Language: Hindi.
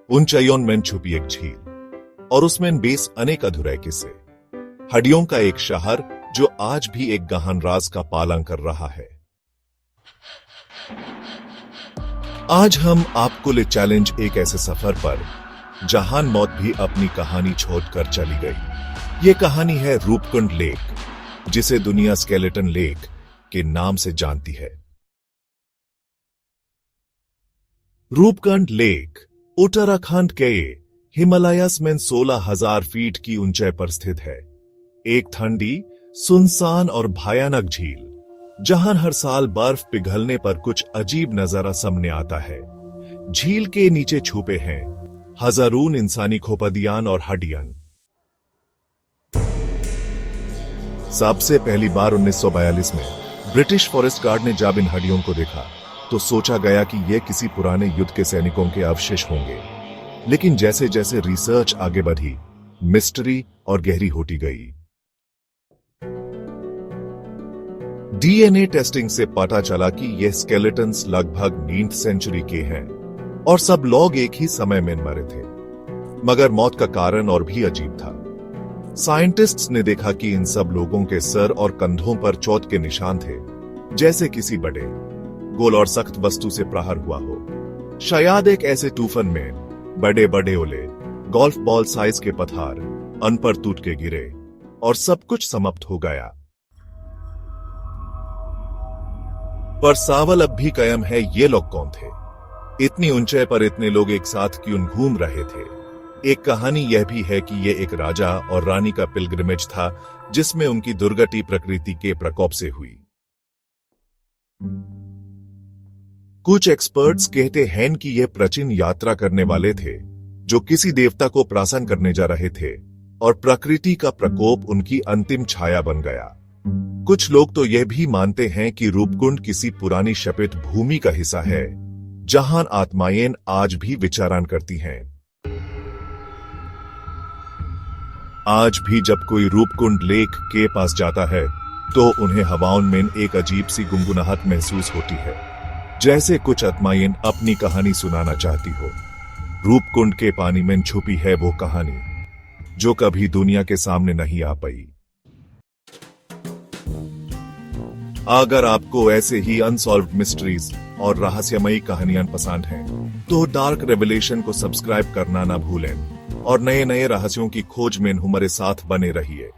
ऊंचाइयों में छुपी एक झील और उसमें बेस अनेक अधूरे किस्से। हड्डियों का एक शहर जो आज भी एक गहन राज का पालन कर रहा है। आज हम आपको ले चैलेंज एक ऐसे सफर पर जहां मौत भी अपनी कहानी छोड़कर चली गई। ये कहानी है रूपकुंड लेक, जिसे दुनिया स्केलेटन लेक के नाम से जानती है। रूपकुंड लेक उत्तराखंड के हिमालयस में 16,000 फीट की ऊंचाई पर स्थित है। एक ठंडी, सुनसान और भयानक झील जहां हर साल बर्फ पिघलने पर कुछ अजीब नजारा सामने आता है। झील के नीचे छुपे हैं हजारों इंसानी खोपड़ियां और हड्डियां। सबसे पहली बार 1942 में ब्रिटिश फॉरेस्ट गार्ड ने जब इन हड्डियों को देखा तो सोचा गया कि ये किसी पुराने युद्ध के सैनिकों के अवशेष होंगे। लेकिन जैसे जैसे रिसर्च आगे बढ़ी, मिस्ट्री और गहरी होती गई। डीएनए टेस्टिंग से पता चला कि ये स्केलेटन्स लगभग 9वीं सेंचुरी के हैं और सब लोग एक ही समय में मरे थे। मगर मौत का कारण और भी अजीब था। साइंटिस्ट्स ने देखा कि इन सब लोगों के सर और कंधों पर चोट के निशान थे, जैसे किसी बड़े, गोल और सख्त वस्तु से प्रहार हुआ हो। शायद एक ऐसे तूफान में बड़े बड़े ओले, गोल्फ बॉल साइज के पत्थर अन पर टूट के गिरे और सब कुछ समाप्त हो गया। पर सवाल अब भी कायम है, ये लोग कौन थे? इतनी ऊंचाई पर इतने लोग एक साथ क्यों घूम रहे थे? एक कहानी यह भी है कि यह एक राजा और रानी का पिलग्रिमेज था, जिसमें उनकी दुर्गति प्रकृति के प्रकोप से हुई। कुछ एक्सपर्ट्स कहते हैं कि यह प्राचीन यात्रा करने वाले थे जो किसी देवता को प्रसन्न करने जा रहे थे और प्रकृति का प्रकोप उनकी अंतिम छाया बन गया। कुछ लोग तो यह भी मानते हैं कि रूपकुंड किसी पुरानी शपित भूमि का हिस्सा है, जहां आत्माएं आज भी विचरण करती हैं। आज भी जब कोई रूपकुंड लेक के पास जाता है तो उन्हें हवाओं में एक अजीब सी गुनगुनाहट महसूस होती है, जैसे कुछ आत्माएं अपनी कहानी सुनाना चाहती हो। रूपकुंड के पानी में छुपी है वो कहानी जो कभी दुनिया के सामने नहीं आ पाई। अगर आपको ऐसे ही अनसॉल्व्ड मिस्ट्रीज और रहस्यमयी कहानियां पसंद हैं, तो डार्क रेवलेशन को सब्सक्राइब करना ना भूलें और नए नए रहस्यों की खोज में हमारे साथ बने रहिए।